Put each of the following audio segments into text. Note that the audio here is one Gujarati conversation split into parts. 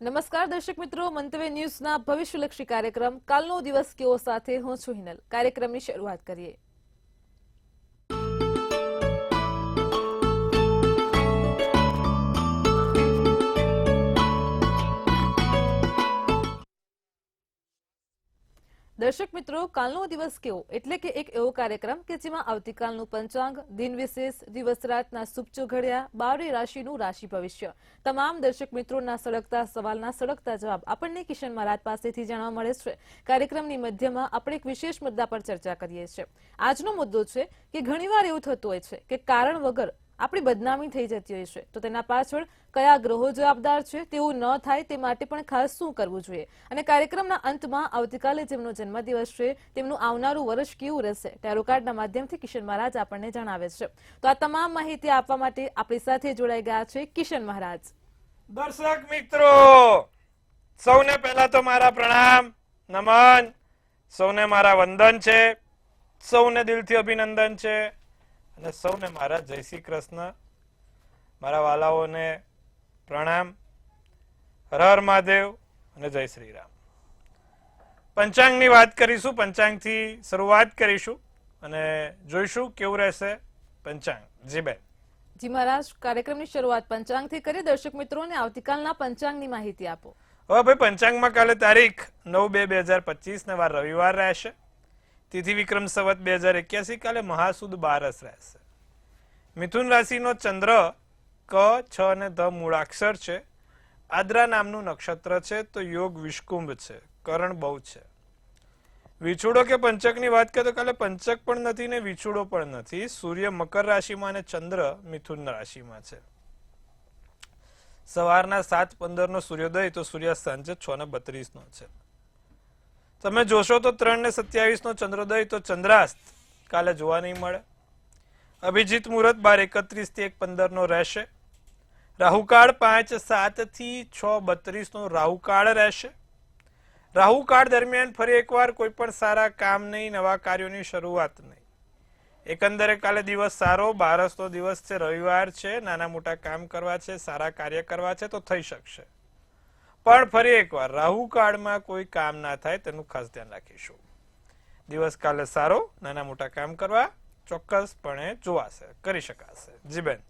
નમસ્કાર દર્શક મિત્રો, મંતવ્ય ન્યૂઝના ભવિષ્યલક્ષી કાર્યક્રમ કાલનો દિવસ કેવો સાથે હું છું હિનલ. કાર્યક્રમની શરૂઆત કરીએ. દર્શક મિત્રો, કાલનો દિવસ કેવો એટલે કે એક એવો કાર્યક્રમ કે જેમાં આવતીકાલનું પંચાંગ, દિન વિશેષ, દિવસ રાતના શુભ ઘડિયા, 12 રાશિનું રાશિ ભવિષ્ય, તમામ દર્શક મિત્રોના સળગતા સવાલના સળગતા જવાબ આપણને કિશન મહારાજ પાસેથી જાણવા મળે છે. કાર્યક્રમની મધ્યમાં આપણે એક વિશેષ મુદ્દા પર ચર્ચા કરીએ છીએ. આજનો મુદ્દો છે કે ઘણીવાર એવું થતું હોય છે કે કારણ વગર આપણી બદનામી થઈ જતી હોય છે, તો તેના પાછળ કયા ગ્રહો જવાબદાર છે તેવું ન થાય તે માટે પણ ખાસ શું કરવું જોઈએ, અને કાર્યક્રમના અંતમાં આવતીકાલે જેમનો જન્મદિવસ છે તેમનું આવનારું વર્ષ કેવું રહેશે ટેરો કાર્ડના માધ્યમથી કિશન મહારાજ આપણને જણાવે છે. તો આ તમામ માહિતી આપવા માટે આપણી સાથે જોડાઈ ગયા છે કિશન મહારાજ. દર્શક મિત્રો, સૌને પહેલા તો મારા પ્રણામ, નમન, સૌને મારા વંદન છે, સૌને દિલથી અભિનંદન છે, અને સૌને મારા જય શ્રી કૃષ્ણ. મારા વાલાઓને પ્રણામ, હર હર મહાદેવ અને જય શ્રી રામ. પંચાંગની વાત કરીશું, પંચાંગથી શરૂઆત કરીશું અને જોઈશું કેવું રહેશે પંચાંગ. જી બેન. જી મહારાજ, કાર્યક્રમની શરૂઆત પંચાંગથી કરી. દર્શક મિત્રોને આવતીકાલના પંચાંગની માહિતી આપો. હવે ભાઈ, પંચાંગમાં કાલે તારીખ 9/2/2025 ને વાર રવિવાર રહેશે. તિથિ વિક્રમ સંવત 2081, કાલે મહાસુદ 12 રહેશે. મિથુન રાશિનો ચંદ્ર ક, છ અને ધ મૂળાક્ષર છે. આદ્રા નામનું નક્ષત્ર છે, તો યોગ વિષ્કુંભ છે, કરણ બહુ છે. વિછુડો કે પંચકની વાત કરીએ તો કાલે પંચક પણ નથી ને વિછુડો પણ નથી. સૂર્ય મકર રાશિમાં અને ચંદ્ર મિથુન રાશિમાં છે. સવારના 7:15 નો સૂર્યોદય, તો સૂર્યાસ્ત સાંજે 6:32 નો છે. તમે જોશો તો 3:27 નો ચંદ્રોદય, તો ચંદ્રાસ્ત કાલે જોવા નહીં મળે. અભિજીત મુહૂર્ત 12:31 થી 1:15 નો રહેશે. રાહુકાળ 5:07 થી 6:32 નો રાહુકાળ રહેશે. રાહુકાળ દરમિયાન ફરી એકવાર કોઈ પણ સારા કામ નહીં, નવા કાર્યોની શરૂઆત નહીં. એકંદરે કાલે દિવસ સારો, 12નો દિવસ છે, રવિવાર છે, નાના મોટા કામ કરવા છે, સારા કાર્ય કરવા છે તો થઈ શકશે. પણ ફરી એકવાર રાહુકાળમાં કોઈ કામ ના થાય તેનું ખાસ ધ્યાન રાખીશું. દિવસ કાલે સારો, નાના મોટા કામ કરવા ચોક્કસપણે જોવાશે, કરી શકાશે. જી બેન.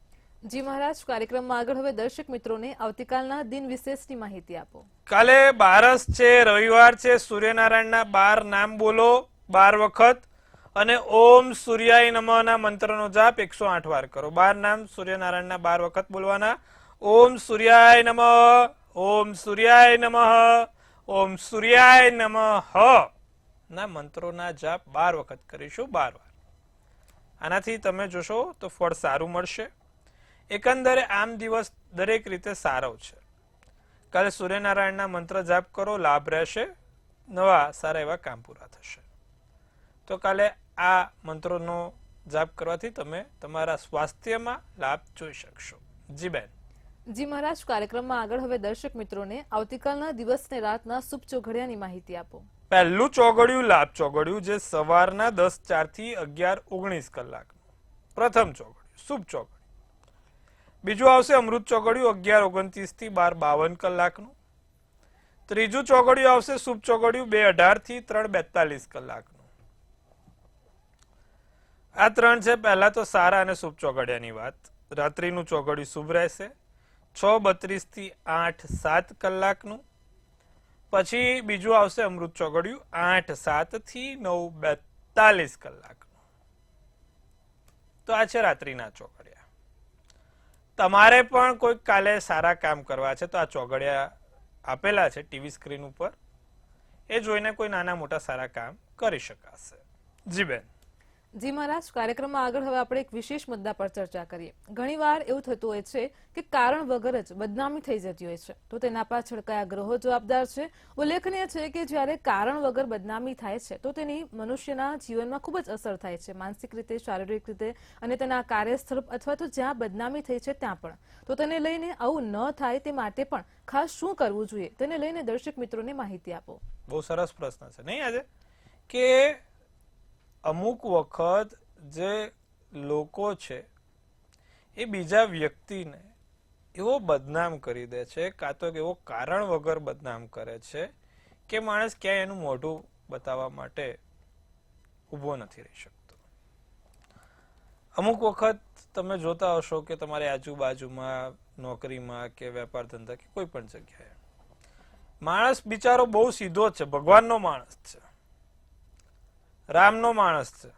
જી મહારાજ, કાર્યક્રમમાં આગળ હવે દર્શક મિત્રોને આવતીકાલના દિન વિશેષની માહિતી આપો. કાલે 12 છે, રવિવાર છે. સૂર્યનારાયણના 12 નામ બોલો 12 વખત, અને ઓમ સૂર્યાય નમઃ ના મંત્રનો જાપ 108 વાર કરો. 12 નામ સૂર્યનારાયણના 12 વખત બોલવાના. ઓમ સૂર્યાય નમઃ, ઓમ સૂર્યાય નમઃ, ઓમ સૂર્યાય નમઃ ના મંત્રોના જાપ 12 વખત કરીશું, 12 વાર. આનાથી તમે જોશો તો ફળ સારું મળશે. એકંદરે આમ દિવસ દરેક રીતે સારો છે. કાલે સૂર્યનારાયણના મંત્ર જાપ કરો, લાભ રહેશે, નવા સારા એવા કામ પૂરા થશે. તો કાલે આ મંત્રોનો જાપ કરવાથી તમે તમારા સ્વાસ્થ્યમાં લાભ જોઈ શકશો. જી બેન. જી મહારાજ, કાર્યક્રમમાં આગળ હવે દર્શક મિત્રોને આવતીકાલના દિવસને રાતના શુભ ચોઘડિયાની માહિતી આપો. પહેલું ચોઘડિયું લાભ ચોઘડિયું, જે સવારના 10:04 થી 11:19 કલાકનું પ્રથમ ચોઘડિયું, શુભ ચોઘડિયું. બીજું આવશે અમૃત ચોઘડિયું 11:29 થી 12:52 કલાકનું. ત્રીજું ચોઘડિયું આવશે શુભ ચોઘડિયું 2:18 થી 3:42 કલાકનું. આ ત્રણ છે પહેલા તો સારા અને શુભ ચોઘડિયાની વાત. રાત્રિનું ચોઘડિયું શુભ રહેશે, 6:32 થી 8:07 કલાકનું. પછી બીજું આવશે અમૃત ચોઘડિયું 8:07 થી 9:42 કલાકનું. તો આ છે રાત્રિના ચોઘડિયા. તમારે પણ કોઈક કાલે સારા કામ કરવા છે તો આ ચોઘડિયા આપેલા છે ટીવી સ્ક્રીન ઉપર, એ જોઈને કોઈ નાના મોટા સારા કામ કરી શકાશે. જી બેન. જી મહારાજ, કાર્યક્રમમાં આગળ હવે આપણે એક વિશેષ મુદ્દા પર ચર્ચા કરીએ. ઘણીવાર એવું થતું હોય છે કે કારણ વગર જ બદનામી થઈ જતી હોય છે, તો તેના પાછળ કયા ગ્રહો જવાબદાર છે? ઉલ્લેખનીય છે કે જ્યારે કારણ વગર બદનામી થાય છે તો તેની મનુષ્યના જીવનમાં ખૂબ જ અસર થાય છે, માનસિક રીતે, શારીરિક રીતે, અને તેના કાર્યસ્થળ અથવા તો જ્યાં બદનામી થઈ છે ત્યાં પણ. તો તેને લઈને આવું ન થાય તે માટે પણ ખાસ શું કરવું જોઈએ, તેને લઈને દર્શક મિત્રોને માહિતી આપો. બહુ સરસ પ્રશ્ન છે નહીં આજે, કે અમુક વખત જે લોકો છે એ બીજા વ્યક્તિને એવો બદનામ કરી દે છે, કાં તો એવો કારણ વગર બદનામ કરે છે કે માણસ ક્યાંય એનું મોઢું બતાવવા માટે ઊભો નથી રહી શકતો. અમુક વખત તમે જોતા હશો કે તમારી આજુબાજુમાં નોકરીમાં કે વેપાર ધંધા કે કોઈ પણ જગ્યાએ માણસ બિચારો બહુ સીધો છે, ભગવાનનો માણસ છે, રામનો માણસ છે,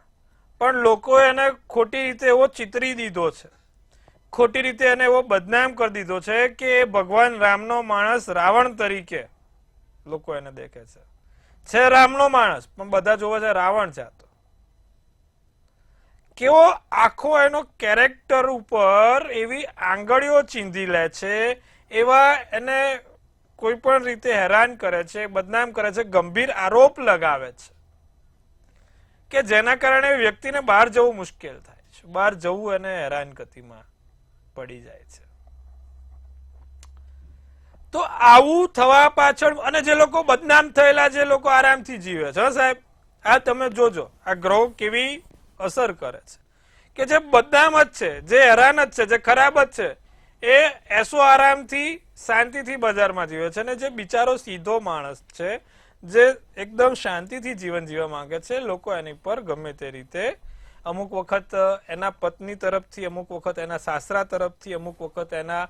પણ લોકો એને ખોટી રીતે એવો ચિતરી દીધો છે, ખોટી રીતે એને એવો બદનામ કરી દીધો છે કે ભગવાન રામનો માણસ રાવણ તરીકે લોકો એને દેખે છે રામનો માણસ પણ બધા જોવે છે રાવણ છે. તો કેવો આખો એનો કેરેક્ટર ઉપર એવી આંગળીઓ ચીંધી લે છે, એવા એને કોઈ પણ રીતે હેરાન કરે છે, બદનામ કરે છે, ગંભીર આરોપ લગાવે છે કે જેના કારણે વ્યક્તિને બહાર જવું મુશ્કેલ થાય છે, બહાર જવું એને હેરાનગતિમાં પડી જાય છે. તો આવું થવા પાછળ અને જે લોકો બદનામ થયેલા જે લોકો આરામથી જીવે છે સાહેબ, આ તમે જોજો આ ગ્રહો કેવી અસર કરે છે કે જે બદનામ જ છે, જે હેરાન જ છે, જે ખરાબ જ છે, એ એસો આરામથી શાંતિથી બજારમાં જીવે છે, અને જે બિચારો સીધો માણસ છે, જે એકદમ શાંતિથી જીવન જીવવા માંગે છે, લોકો એની પર ગમે તે રીતે અમુક વખત એના પત્ની તરફથી, અમુક વખત એના સાસરા તરફથી, અમુક વખત એના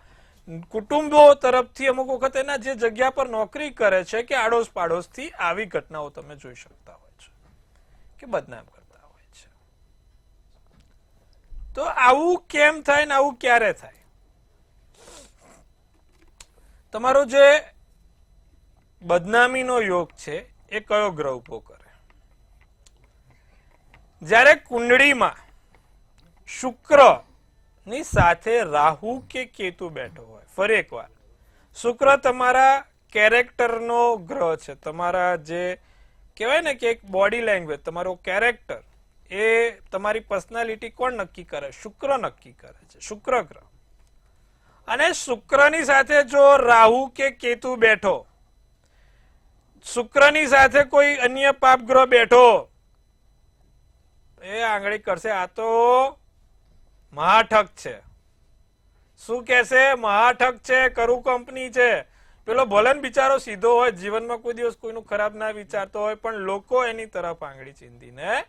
કુટુંબો તરફથી, અમુક વખત એના જે જગ્યા પર નોકરી કરે છે કે આડોશ પાડોશથી આવી ઘટનાઓ તમે જોઈ શકતા હોય છે કે બદનામ કરતા હોય છે. તો આવું કેમ થાય ને આવું ક્યારે થાય? તમારો જે બદનામીનો યોગ છે એ કયો ગ્રહ ઉભો કરે? જ્યારે કુંડળીમાં શુક્ર ની સાથે રાહુ કે કેતુ બેઠો હોય. ફરી એકવાર, શુક્ર તમારા કેરેક્ટરનો ગ્રહ છે, તમારા જે કહેવાય ને કે એક બોડી લેંગ્વેજ, તમારો કેરેક્ટર, એ તમારી પર્સનાલિટી કોણ નક્કી કરે? શુક્ર નક્કી કરે છે, શુક્ર ગ્રહ. અને શુક્રની સાથે જો રાહુ કે કેતુ બેઠો, શુક્રની સાથે કોઈ અન્ય પાપ ગ્રહ બેઠો, એ આંગળી કરશે આ તો મહાઠગ છે. શું કહેશે? મહાઠગ છે, કરું કંપની છે. પેલો ભલે બિચારો સીધો હોય, જીવનમાં કોઈ દિવસ કોઈનું ખરાબ ના વિચારતો હોય, પણ લોકો એની તરફ આંગળી ચીંધીને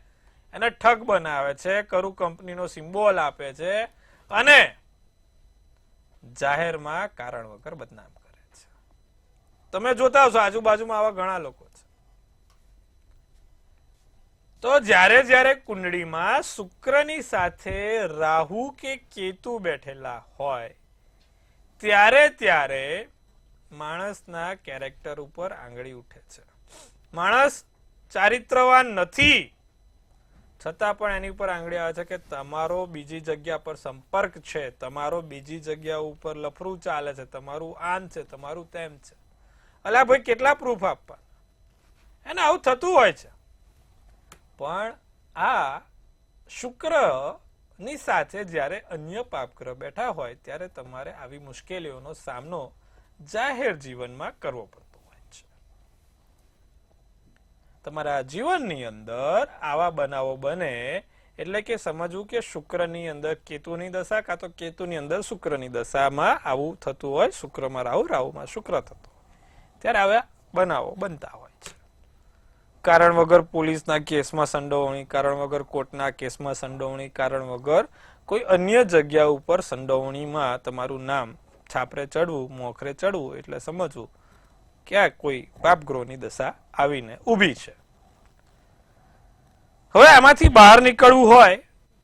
એને ઠગ બનાવે છે, કરું કંપનીનો સિમ્બોલ આપે છે, અને જાહેરમાં કારણ વગર બદનામ કરે છે. તમે જોતા હશો આજુબાજુમાં આવા ઘણા લોકો છે. તો જ્યારે જ્યારે કુંડળીમાં શુક્રની સાથે રાહુ કે કેતુ બેઠેલા હોય, ત્યારે ત્યારે માણસના કેરેક્ટર ઉપર આંગળી ઉઠે છે. માણસ ચારિત્રવાન નથી, છતાં પણ એની ઉપર આંગળી આવે છે કે તમારો બીજી જગ્યા પર સંપર્ક છે, તમારો બીજી જગ્યા ઉપર લફરું ચાલે છે, તમારું આન છે, તમારું તેમ છે. અલ્યા ભાઈ, કેટલા પ્રૂફ આપવા? એને આવું થતું હોય છે. પણ આ શુક્ર ની સાથે જ્યારે અન્ય પાપગ્રહ બેઠા હોય ત્યારે તમારે આવી મુશ્કેલીઓનો સામનો જાહેર જીવનમાં કરવો પડતો હોય છે. તમારા જીવનની અંદર આવા બનાવો બને એટલે કે સમજવું કે શુક્રની અંદર કેતુની દશા, કાં તો કેતુની અંદર શુક્રની દશામાં આવું થતું હોય, શુક્રમાં રાહુ, રાહુમાં શુક્ર થતો હોય, ત્યારે આવા બનાવો બનતા હોય છે. કારણ વગર પોલીસના કેસમાં સંડોવણી, કારણ વગર કોર્ટના કેસમાં સંડોવણી, કારણ વગર કોઈ અન્ય જગ્યા ઉપર સંડોવણીમાં તમારું નામ છાપરે ચડવું, મોખરે ચડવું, એટલે સમજવું કે આ કોઈ પાપગ્રહની દશા આવીને ઊભી છે. હવે આમાંથી બહાર નીકળવું હોય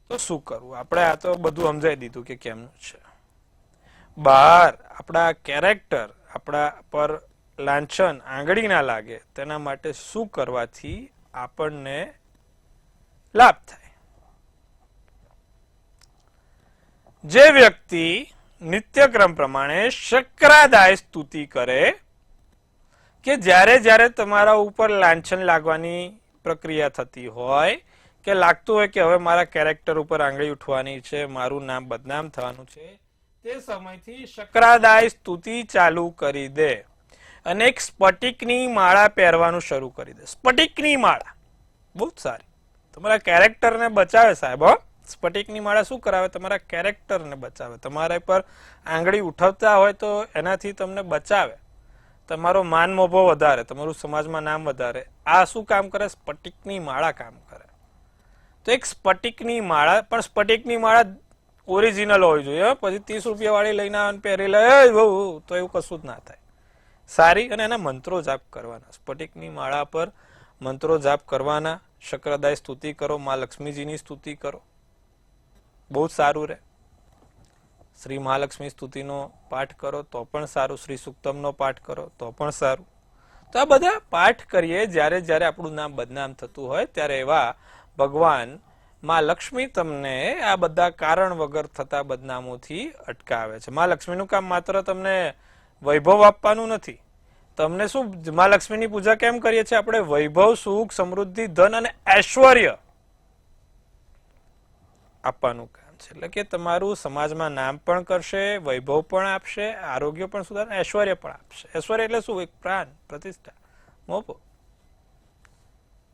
તો શું કરવું? આપણે આ તો બધું સમજાવી દીધું કે કેમનું છે. બહાર આપણા કેરેક્ટર, આપણા પર લાંછન, આંગળી ના લાગે તેના માટે શું કરવાથી આપણને લાભ થાય? જે વ્યક્તિ નિત્યક્રમ પ્રમાણે શક્રાદાય સ્તુતિ કરે, કે જ્યારે જ્યારે તમારા ઉપર લાંછન લાગવાની પ્રક્રિયા થતી હોય, કે લાગતું હોય કે હવે મારા કેરેક્ટર ઉપર આંગળી ઉઠવાની છે, મારું નામ બદનામ થવાનું છે, તે સમયથી શક્રાદાય સ્તુતિ ચાલુ કરી દે અને એક સ્ફટિકની માળા પહેરવાનું શરૂ કરી દે. સ્ફટિકની માળા બહુ સારી, તમારા કેરેક્ટરને બચાવે સાહેબ. સ્ફટિકની માળા શું કરાવે? તમારા કેરેક્ટરને બચાવે. તમારા પર આંગળી ઉઠાવતા હોય તો એનાથી તમને બચાવે, તમારો માન મોભો વધારે, તમારું સમાજમાં નામ વધારે. આ શું કામ કરે? સ્ફટિકની માળા કામ કરે. તો એક સ્ફટિકની માળા, પણ સ્ફટિકની માળા ઓરિજિનલ હોવી જોઈએ. પછી 30 રૂપિયા વાળી લઈને આવે પહેરી લે તો એવું કશું જ ના થાય. સારી, અને એના મંત્રો જાપ કરવાના. સ્ફટિકની માળા પર મંત્રો જાપ કરવાના. શક્રદાય સ્તુતિ કરો, માં લક્ષ્મીજીની સ્તુતિ કરો, બહુ જ સારું રહે. શ્રી મહાલક્ષ્મી સ્તુતિનો પાઠ કરો તો પણ સારું. શ્રી સુક્તમનો પાઠ કરો તો પણ સારું. તો આ બધા પાઠ કરીએ જ્યારે જ્યારે આપણું નામ બદનામ થતું હોય ત્યારે એવા ભગવાન માં લક્ષ્મી તમને આ બધા કારણ વગર થતા બદનામોથી અટકાવે છે. માં લક્ષ્મીનું કામ માત્ર તમને વૈભવ આપવાનું નથી. તમને શું, માં લક્ષ્મીની પૂજા કેમ કરીએ છીએ આપણે? વૈભવ, સુખ, સમૃદ્ધિ, ધન અને ઐશ્વર્ય આપવાનું કામ છે. એટલે કે તમારું સમાજમાં નામ પણ કરશે, વૈભવ પણ આપશે, આરોગ્ય પણ સુધારે, ઐશ્વર્ય પણ આપશે. ઐશ્વર્ય એટલે શું? એક પ્રાણ, પ્રતિષ્ઠા, મોભો.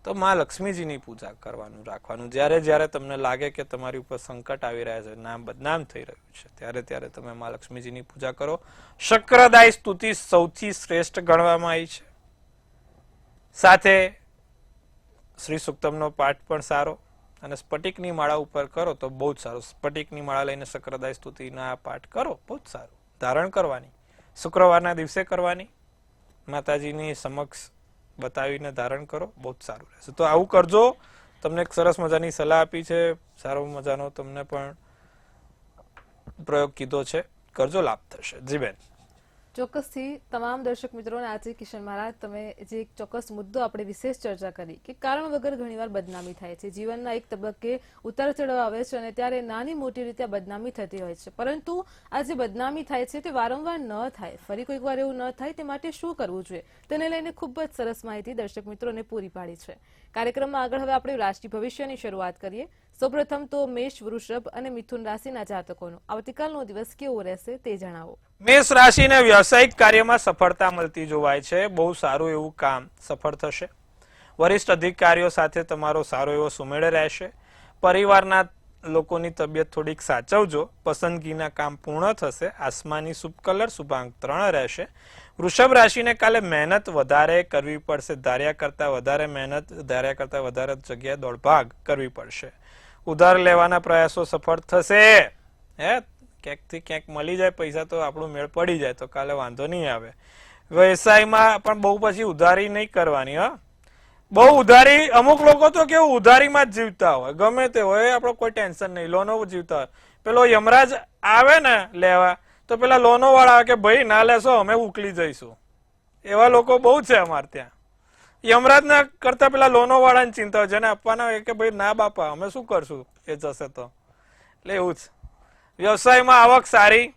તો માં લક્ષ્મીજીની પૂજા કરવાનું રાખવાનું. જ્યારે જ્યારે તમને લાગે કે તમારી ઉપર સંકટ આવી રહ્યા છે, નામ બદનામ થઈ રહ્યું છે, ત્યારે ત્યારે તમે માં લક્ષ્મીજીની પૂજા કરો. શક્રદાય સ્તુતિ સૌથી શ્રેષ્ઠ ગણવામાં આવી છે. સાથે શ્રી સુક્તમનો પાઠ પણ સારો, અને સ્ફટિકની માળા ઉપર કરો તો બહુ જ સારું. સ્ફટિકની માળા લઈને શક્રદાય સ્તુતિના પાઠ કરો, બહુ જ સારું. ધારણ કરવાની, શુક્રવારના દિવસે કરવાની, માતાજીની સમક્ષ બતાવીને ધારણ કરો, બહુ જ સારું રહેશે. તો આવું કરજો. તમને એક સરસ મજાની સલાહ આપી છે, સારો મજાનો તમને પણ પ્રયોગ કીધો છે, કરજો, લાભ થશે. જી બેન. ચોક્કસથી તમામ દર્શક મિત્રોને આજે કિશન મહારાજ તમે જે એક ચોક્કસ મુદ્દો આપણે વિશેષ ચર્ચા કરી કે કારણ વગર ઘણીવાર બદનામી થાય છે. જીવનના એક તબક્કે ઉતાર ચઢાવ આવે છે અને ત્યારે નાની મોટી રીતે આ બદનામી થતી હોય છે. પરંતુ આ જે બદનામી થાય છે તે વારંવાર ન થાય, ફરી કોઈક વાર એવું ન થાય તે માટે શું કરવું જોઈએ તેને લઈને ખૂબ જ સરસ માહિતી દર્શક મિત્રોને પૂરી પાડી છે. કાર્યક્રમમાં આગળ હવે આપણે રાશિ ભવિષ્યની શરૂઆત કરીએ. સૌપ્રથમ તો મેષ, વૃષભ અને મિથુન રાશિના જાતકોનો આવતીકાલનો દિવસ કેવો રહેશે તે જણાવો. મેષ રાશિને વ્યવસાયિક કાર્યમાં સફળતા મળતી જોવાય છે. બહુ સારું એવું કામ સફળ થશે. વરિષ્ઠ અધિકારીઓ સાથે તમારો સારો એવો સુમેળ રહેશે. પરિવારના લોકોની તબિયત થોડીક સાચવજો. પસંદગીના કામ પૂર્ણ થશે. આસમાની શુભ કલર શુભાંક 3 રહેશે. વૃષભ રાશિને કાલે મહેનત વધારે કરવી પડશે. ધાર્યા કરતા વધારે મહેનત, ધાર્યા કરતા વધારે જગ્યાએ દોડભાગ કરવી પડશે. ઉધાર લેવાના પ્રયાસો સફળ થશે. ક્યાંકથી ક્યાંક મળી જાય પૈસા તો આપણું મેળ પડી જાય તો કાલે વાંધો નહીં આવે. વ્યવસાયમાં પણ બહુ પછી ઉધારી નહીં કરવાની. બહુ ઉધારી, અમુક લોકો તો કેવું ઉધારીમાં જ જીવતા હોય, ગમે તે હોય, આપણો કોઈ ટેન્શન નહીં, લોનો જીવતા હોય. પેલો યમરાજ આવે ને લેવા તો પેલા લોનો વાળા આવે કે ભાઈ ના લેશો અમે ઉકલી જઈશું. એવા લોકો બહુ છે અમારે ત્યાં. યમરાજ ના કરતા પેલા લોનો વાળાની ચિંતા હોય, જેને આપવાના હોય કે ભાઈ ના બાપા અમે શું કરશું એ જશે તો. એટલે એવું જ. વ્યવસાયમાં આવક સારી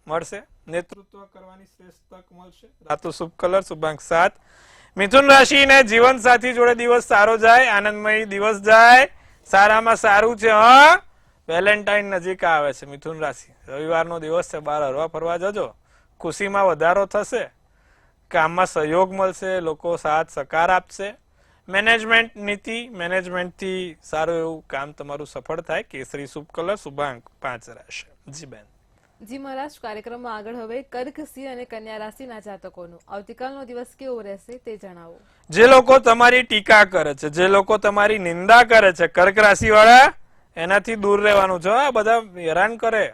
મળશે. નેતૃત્વ કરવાની શ્રેષ્ઠ તક મળશે. રાતો શુભ કલર શુભાંક 7. મિથુન રાશિને જીવન સાથી જોડે દિવસ સારો જાય, આનંદમય દિવસ જાય. સારામાં સારું છે. વેલેન્ટાઇન નજીક આવે છે. મિથુન રાશિ રવિવારનો દિવસ છે, બહાર હરવા ફરવા જજો. ખુશીમાં વધારો થશે. કામમાં સહયોગ મળશે. લોકો સાથ સહકાર આપશે. મેનેજમેન્ટ નીતિ, મેનેજમેન્ટથી સારું એવું કામ તમારું સફળ થાય. કેસરી શુભ કલર શુભાંક 5 રહેશે. જી બેન. જી મહારાજ, કાર્યક્રમમાં આગળ હવે કર્ક, સિંહ અને કન્યા રાશિના જાતકોનો આવતીકાલનો દિવસ કેવો રહેશે તે જણાવો. જે લોકો તમારી ટીકા કરે છે, જે લોકો તમારી નિંદા કરે છે, કર્ક રાશિ વાળા એનાથી દૂર રહેવાનું છે. આ બધા હેરાન કરે.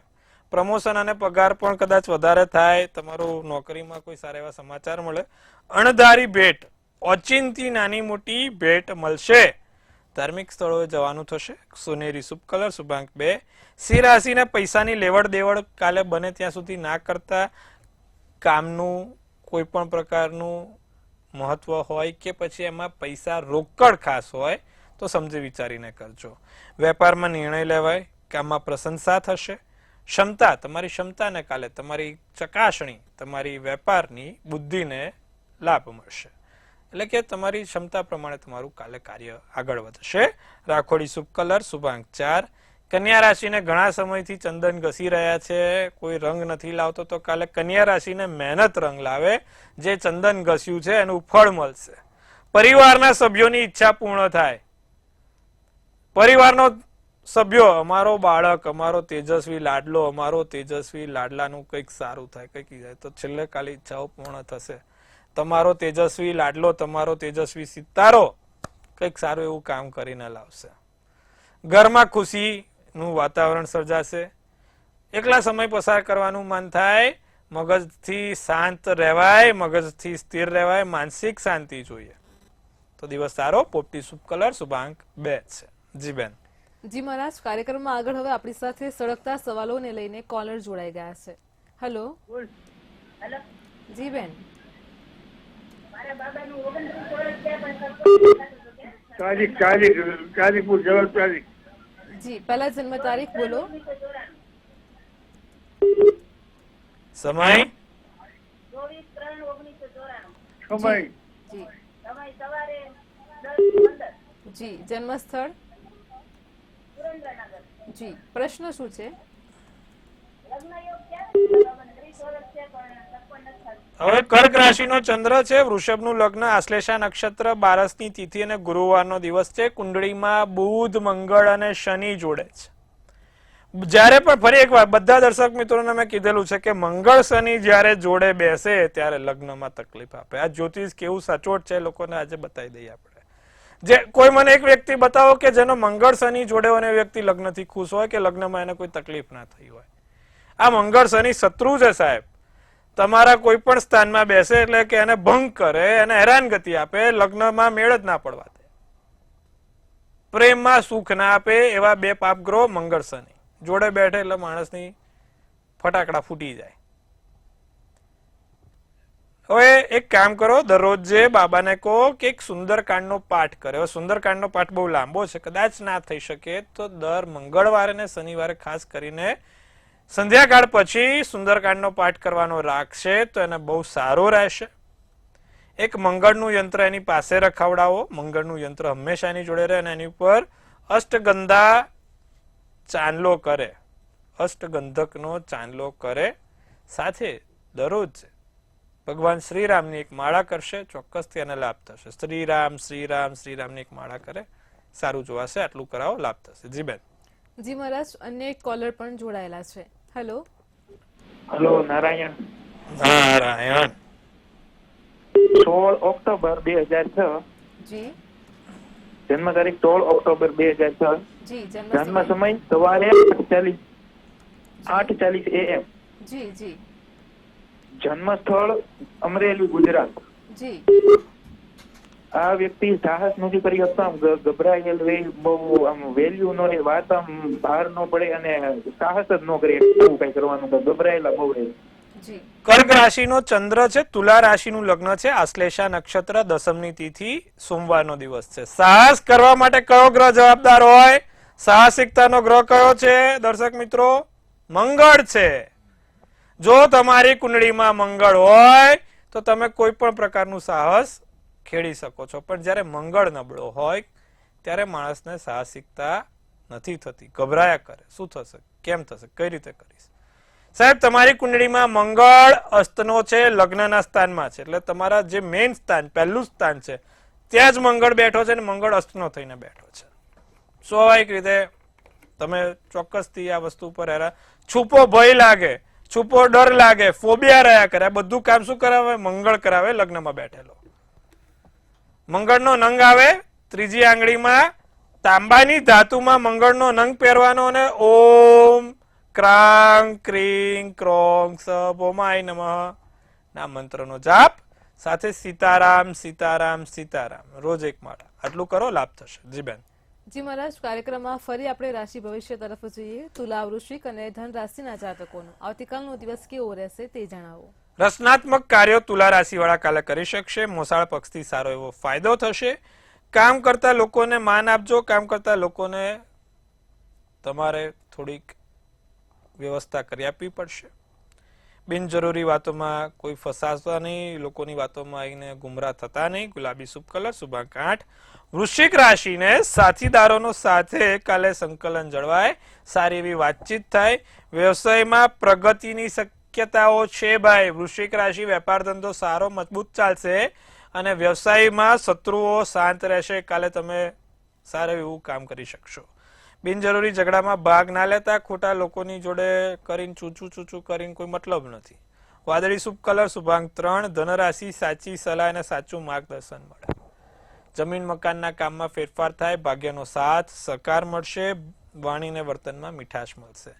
પ્રમોશન અને પગાર પણ કદાચ વધારે થાય. તમારું નોકરીમાં કોઈ સારા એવા સમાચાર મળે. અણધારી ભેટ, ઓચિંતી નાની મોટી ભેટ મળશે. ધાર્મિક સ્થળોએ જવાનું થશે. સોનેરી શુભ કલર શુભાંક 2. સિંહ રાશિને પૈસાની લેવડ દેવડ કાલે બને ત્યાં સુધી ના કરતા. કામનું કોઈ પણ પ્રકારનું મહત્વ હોય કે પછી એમાં પૈસા રોકડ ખાસ હોય તો સમજી વિચારીને કરજો. વેપારમાં નિર્ણય લેવાય. કામમાં પ્રશંસા થશે. ક્ષમતા, તમારી ક્ષમતાને કાલે તમારી ચકાસણી, તમારી વેપારની બુદ્ધિને લાભ મળશે. એટલે કે તમારી ક્ષમતા પ્રમાણે તમારું કાલે કાર્ય આગળ વધશે. રાખોડી શુભ કલર શુભાંક 4. કન્યા રાશિને ઘણા સમયથી ચંદન ઘસી રહ્યા છે, કોઈ રંગ નથી લાવતો, તો કાલે કન્યા રાશિને મહેનત રંગ લાવે. જે ચંદન ઘસ્યું છે એનું ફળ મળશે. પરિવારના સભ્યોની ઈચ્છા પૂર્ણ થાય. પરિવારનો સભ્યો, અમારો બાળક, અમારો તેજસ્વી લાડલો, અમારો તેજસ્વી લાડલાનું કંઈક સારું થાય, કંઈક જાય તો છેલ્લે ખાલી ઈચ્છાઓ પૂર્ણ થશે. તમારો તેજસ્વી લાડલો, તમારો તેજસ્વી સિતારો કંઈક સારું એવું કામ કરીને લાવશે. ઘરમાં ખુશીનું વાતાવરણ સર્જાશે. એકલા સમય પસાર કરવાનું મન થાય. મગજથી શાંત રહેવાય, મગજથી સ્થિર રહેવાય, માનસિક શાંતિ જોઈએ તો દિવસ સારો. પોપટી શુભ કલર, શુભાંક 2 છે. જી બેન. જી મહારાજ, કાર્યક્રમમાં આગળ હવે આપણી સાથે સળગતા સવાલોને લઈને કોલર જોડાઈ ગયા છે. હેલો. જી બેન. કાજીપુર જવાબ. જી, પહેલા જન્મ તારીખ બોલો. સમય. સમય જી. જી, જન્મ સ્થળ. જી, પ્રશ્ન શું છે? હવે કર્ક રાશિનો ચંદ્ર છે, વૃષભનું લગ્ન, આશ્લેષા નક્ષત્ર, 12ની તિથિ અને ગુરુવારનો દિવસ છે. કુંડળીમાં બુધ, મંગળ અને શનિ જોડે છે. જ્યારે પણ ફરી એકવાર બધા દર્શક મિત્રોને મેં કીધેલું છે કે મંગળ શનિ જ્યારે જોડે બેસે ત્યારે લગ્નમાં તકલીફ આપે. આ જ્યોતિષ કેવું સચોટ છે લોકોને આજે બતાવી દઈએ આપણે. જે કોઈ મને એક વ્યક્તિ બતાવો કે જેનો મંગળ શનિ જોડે હોય અને વ્યક્તિ લગ્નથી ખુશ હોય કે લગ્નમાં એને કોઈ તકલીફ ના થઈ હોય. આ મંગળ શનિ શત્રુ છે સાહેબ. તમારા કોઈ પણ સ્થાનમાં બેસે એટલે કે એને ભંગ કરે, એને હેરાનગતિ આપે, લગ્નમાં મેળ જ ના પડવા દે, પ્રેમમાં સુખ ના આપે. એવા બે પાપગ્રહો મંગળ શનિ જોડે બેઠે એટલે માણસની ફટાકડા ફૂટી જાય. હવે એક કામ કરો, દરરોજ જે બાબાને કહો કે એક સુંદરકાંડનો પાઠ કરે. હવે સુંદરકાંડનો પાઠ બહુ લાંબો છે, કદાચ ના થઈ શકે તો દર મંગળવારે ને શનિવારે ખાસ કરીને સંધ્યાકાળ પછી સુંદરકાંડનો પાઠ કરવાનો રાખશે તો એને બહુ સારો રહેશે. એક મંગળનું યંત્ર એની પાસે રખાવડાવો. મંગળનું યંત્ર હંમેશા એની જોડે રહે અને એની ઉપર અષ્ટગંધા ચાંદલો કરે, અષ્ટગંધકનો ચાંદલો કરે. સાથે દરરોજ ભગવાન શ્રીરામની એક માળા કરશે, ચોક્કસથી એને લાભ થશે. શ્રીરામ શ્રીરામ શ્રીરામની એક માળા કરે, સારું જોવાશે. આટલું કરાવો, લાભ થશે. જી બેન. જી મહારાજ, અન્ય એક કોલર પણ જોડાયેલા છે. Hello. Hello, Narayan. Narayan. 16 October 2006. જી. જન્મ તારીખ 16 ઓક્ટોબર 2006. જી, જન્મ સમય સવારે 8:40 AM. જી જી. જન્મ સ્થળ અમરેલી, ગુજરાત. જી. આ વ્યક્તિ સાહસ નથી કરી શકતો, આમ ગભરાયેલ બહુ આમ વેલ્યુ નો રહે, વાત આમ બહાર નો પડે અને સાહસ જ ન કરે એવું કઈ કરવાનું, ગભરાયેલા બહુ રહે. જી. કર્ક રાશિનો ચંદ્ર છે, તુલા રાશિનું લગ્ન છે, આશ્લેષા નક્ષત્ર, 10મી તિથિ, સોમવારનો દિવસ છે. સાહસ કરવા માટે કયો ગ્રહ જવાબદાર હોય? સાહસિકતાનો ગ્રહ કયો છે દર્શક મિત્રો? મંગળ છે. જો તમારી કુંડળીમાં મંગળ હોય તો તમે કોઈ પણ પ્રકારનું સાહસ ખેડી શકો છો. પણ જ્યારે મંગળ નબળો હોય ત્યારે માણસને સાહસિકતા નથી થતી, ગભરાયા કરે. શું થશે, કેમ થશે, કઈ રીતે કરીશ? સાહેબ, તમારી કુંડળીમાં મંગળ અસ્તનો છે, લગ્નના સ્થાનમાં છે, એટલે તમારા જે મેઇન સ્થાન, પહેલું સ્થાન છે ત્યાં જ મંગળ બેઠો છે અને મંગળ અસ્તનો થઈને બેઠો છે. સ્વાભાવિક રીતે તમે ચોક્કસથી આ વસ્તુ પર છુપો ભય લાગે, છુપો ડર લાગે, ફોબિયા રહ્યા કરે. આ બધું કામ શું કરાવે? મંગળ કરાવે. લગ્નમાં બેઠેલો મંગળનો નંગ આવે ત્રીજી આંગળીમાં, તાંબાની ધાતુમાં મંગળનો નંગ પહેરવાનો અને ઓમ ક્રાંગ ક્રીંગ ક્રોંગ સભોમાય નમઃ ના મંત્રનો જાપ સાથે સીતારામ સીતારામ સીતારામ રોજ એક માળા. આટલું કરો, લાભ થશે. જી બેન. જી મહારાજ, કાર્યક્રમમાં ફરી આપણે રાશિ ભવિષ્ય તરફ જોઈએ. તુલા, વૃશ્ચિક અને ધન રાશિના જાતકોનો આવતીકાલનો દિવસ કેવો રહેશે તે જણાવો. રચનાત્મક કાર્યો તુલા રાશિવાળા કાલે કરી શકશે. મોસાળ પક્ષથી સારો એવો ફાયદો થશે. કામ કરતા લોકોને માન આપજો. કામ કરતા લોકોને તમારે થોડીક વ્યવસ્થા કરી આપવી પડશે. બિનજરૂરી વાતોમાં કોઈ ફસાતા નહીં, લોકોની વાતોમાં આવીને ગુમરાહ થતા નહીં. ગુલાબી શુભ કલર, શુભાંક 8. વૃશ્ચિક રાશિને સાથીદારોનો સાથે કાલે સંકલન જળવાય, સારી એવી વાતચીત થાય, વ્યવસાયમાં પ્રગતિની શક્યતાઓ છે. ભાઈ વૃશ્ચિક રાશિ, વેપાર ધંધો સારો મજબૂત ચાલશે અને વ્યવસાયમાં શત્રુઓ શાંત રહેશે. કાલે તમે સારું એવું કામ કરી શકશો. બિનજરૂરી ઝઘડામાં ભાગ ના લેતા. ખોટા લોકોની જોડે કરીને ચૂચું કરીને કોઈ મતલબ નથી. વાદળી શુભ કલર શુભાંક 3. ધનરાશિ સાચી સલાહ અને સાચું માર્ગદર્શન મળે. જમીન મકાનના કામમાં ફેરફાર થાય. ભાગ્યનો સાથ સહકાર મળશે. વાણીને વર્તનમાં મીઠાશ મળશે.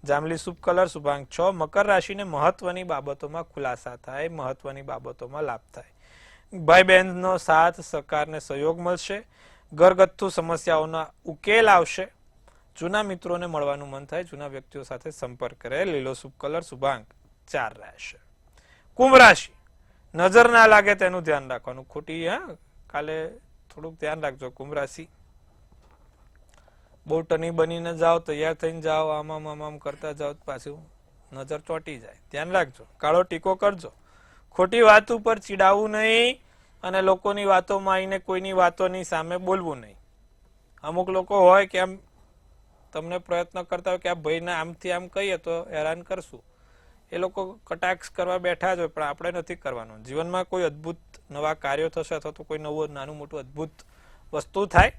જાંબલી શુભ કલર શુભાંક 6. મકર રાશિને મહત્વની બાબતોમાં ખુલાસા થાય. મહત્વની બાબતોમાં લાભ થાય. ભાઈ બહેનનો સાથ સહકાર ને સહયોગ મળશે. ઘરગથ્થુ સમસ્યાઓના ઉકેલ આવશે. જૂના મિત્રોને મળવાનું મન થાય. જૂના વ્યક્તિઓ સાથે સંપર્ક કરે. લીલો શુભ કલર શુભાંક 4 રહેશે. કુંભ રાશિ, નજર ના લાગે તેનું ધ્યાન રાખવાનું. ખોટી કાલે થોડુંક ધ્યાન રાખજો. કુંભ રાશિ, બહુ ટની બનીને જાઓ, તૈયાર થઈને જાઓ, આમ કરતા જાઓ, પાછું નજર ચોંટી જાય. ધ્યાન રાખજો. કાળો ટીકો કરજો. ખોટી વાત ઉપર ચીડાવવું નહીં અને લોકોની વાતોમાં આવીને કોઈની વાતોની સામે બોલવું નહીં. અમુક લોકો હોય કે આમ તમને પ્રયત્ન કરતા હોય કે આ ભાઈને આમથી આમ કહીએ તો હેરાન કરશું. એ લોકો કટાક્ષ કરવા બેઠા જ હોય, પણ આપણે નથી કરવાનું. જીવનમાં કોઈ અદ્ભુત નવા કાર્યો થશે અથવા તો કોઈ નવું નાનું મોટું અદ્ભુત વસ્તુ થાય.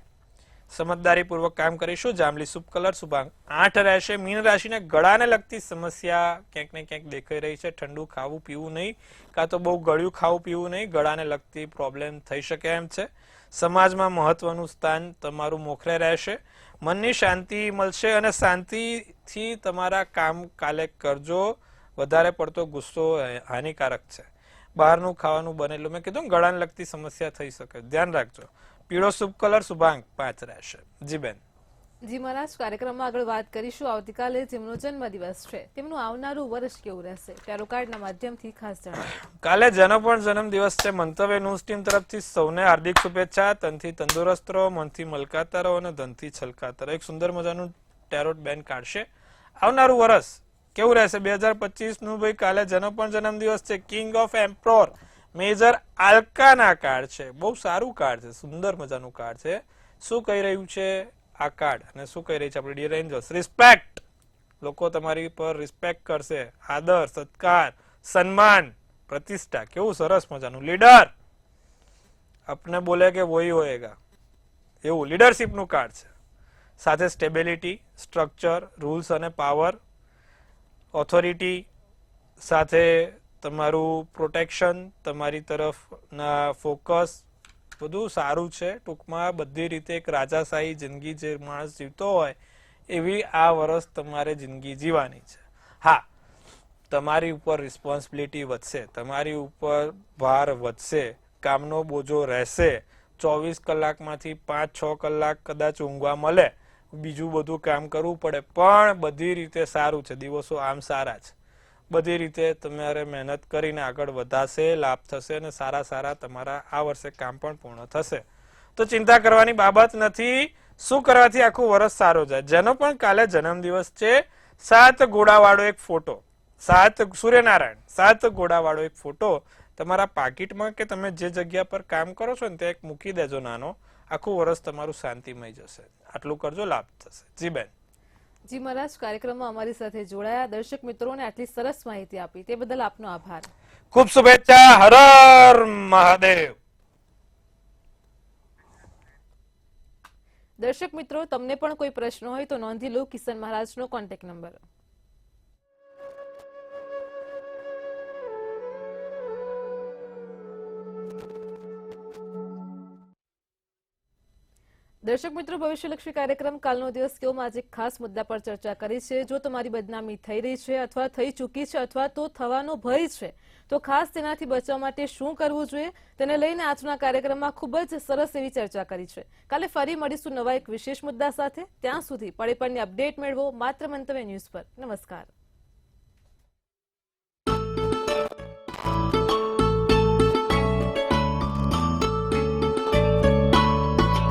સમજદારીપૂર્વક કામ કરીશું. જાંબલી શુભ કલર શુભાંક 8 રહેશે. મીન રાશિને ગળાને લગતી સમસ્યા ક્યાંક ને ક્યાંક દેખાઈ રહી છે. ઠંડુ ખાવું પીવું નહીં, કાં તો બહુ ગળ્યું ખાવું પીવું નહીં. ગળાને લગતી પ્રોબ્લેમ થઈ શકે એમ છે. સમાજમાં મહત્વનું સ્થાન તમારું મોખરે રહેશે. મનની શાંતિ મળશે અને શાંતિથી તમારા કામ કાલે કરજો. વધારે પડતો ગુસ્સો હાનિકારક છે. બહારનું ખાવાનું બનેલું, મેં કીધું ગળાને લગતી સમસ્યા થઈ શકે. ધ્યાન રાખજો. પીળો શુભ કલર શુભાંક 5 રહેશે. જી બેન. જી મહારાજ, કાર્યક્રમમાં આગળ વાત કરીશું. આવતીકાલે જેમનો જન્મદિવસ છે તેમનું આવનારું વર્ષ કેવું રહેશે, ટેરો કાર્ડના માધ્યમથી ખાસ જણાવો. કાલે જેનો પણ જન્મદિવસ છે, મંતવ્ય ન્યૂઝ ટીમ તરફથી સૌને હાર્દિક શુભેચ્છા. તનથી તંદુરસ્ત રહો, મનથી મલકાતા રહો અને ધનથી છલકાતા રહો. એક સુંદર મજાનું ટેરોટ બેન કાઢશે. આવનારું વર્ષ કેવું રહેશે 2025 નું? ભાઈ કાલે જેનો પણ જન્મદિવસ છે, કિંગ ઓફ એમ્પ્રોર મેજર આલ્કાના કાર્ડ છે. બહુ સારું કાર્ડ છે, સુંદર મજાનું કાર્ડ છે. શું કહી રહ્યું છે આ કાર્ડ અને શું કહી રહી છે આપણી ડિયર એન્જલ્સ? રિસ્પેક્ટ. લોકો તમારી પર રિસ્પેક્ટ કરશે. આદર, સત્કાર, સન્માન, પ્રતિષ્ઠા. કેવું સરસ મજાનું. લીડર, આપને બોલે કે વહી હોએગા, એવું લીડરશિપ નું કાર્ડ છે. સાથે સ્ટેબિલિટી, સ્ટ્રક્ચર, રૂલ્સ અને પાવર, ઓથોરિટી, સાથે તમારું પ્રોટેક્શન, તમારી તરફના ફોકસ, બધું સારું છે. ટૂંકમાં બધી રીતે એક રાજાશાહી જિંદગી જે માણસ જીવતો હોય એવી આ વર્ષ તમારે જિંદગી જીવવાની છે. હા, તમારી ઉપર રિસ્પોન્સિબિલિટી વધશે, તમારી ઉપર ભાર વધશે, કામનો બોજો રહેશે. 24 કલાકમાંથી 5-6 કલાક કદાચ ઊંઘવા મળે, બીજું બધું કામ કરવું પડે, પણ બધી રીતે સારું છે. દિવસો આમ સારા છે. બધી રીતે તમારે મહેનત કરીને આગળ વધાશે, લાભ થશે અને સારા તમારા આ વર્ષે કામ પણ પૂર્ણ થશે. તો ચિંતા કરવાની બાબત નથી. શું કરવાથી આખું વર્ષ સારો જાય? જેનો પણ કાલે જન્મદિવસ છે, 7 ઘોડાવાળો એક ફોટો, 7 સૂર્યનારાયણ 7 ઘોડાવાળો એક ફોટો તમારા પાકીટમાં કે તમે જે જગ્યા પર કામ કરો છો ને ત્યાં એક મૂકી દેજો નાનો. આખું વર્ષ તમારું શાંતિમય જશે. આટલું કરજો, લાભ થશે. જી બેન. જી મહારાજ, કાર્યક્રમમાં અમારી સાથે જોડાયા દર્શક મિત્રોને આટલી સરસ માહિતી આપી તે બદલ આપનો આભાર. ખૂબ શુભેચ્છા. હર હર મહાદેવ. દર્શક મિત્રો, તમને પણ કોઈ પ્રશ્ન હોય તો નોંધી લો કિશન મહારાજનો કોન્ટેક્ટ નંબર. દર્શક મિત્રો, ભવિષ્યલક્ષી કાર્યક્રમ કાલનો દિવસ કેવો આજે ખાસ મુદ્દા પર ચર્ચા કરી છે. જો તમારી બદનામી થઈ રહી છે અથવા થઈ ચૂકી છે અથવા તો થવાનો ભય છે તો ખાસ તેનાથી બચવા માટે શું કરવું જોઈએ તેને લઈને આજના કાર્યક્રમમાં ખૂબ જ સરસ એવી ચર્ચા કરી છે. કાલે ફરી મળીશું નવા એક વિશેષ મુદ્દા સાથે. ત્યાં સુધી પળે પળની અપડેટ મેળવો માત્ર મંતવ્ય ન્યૂઝ પર. નમસ્કાર.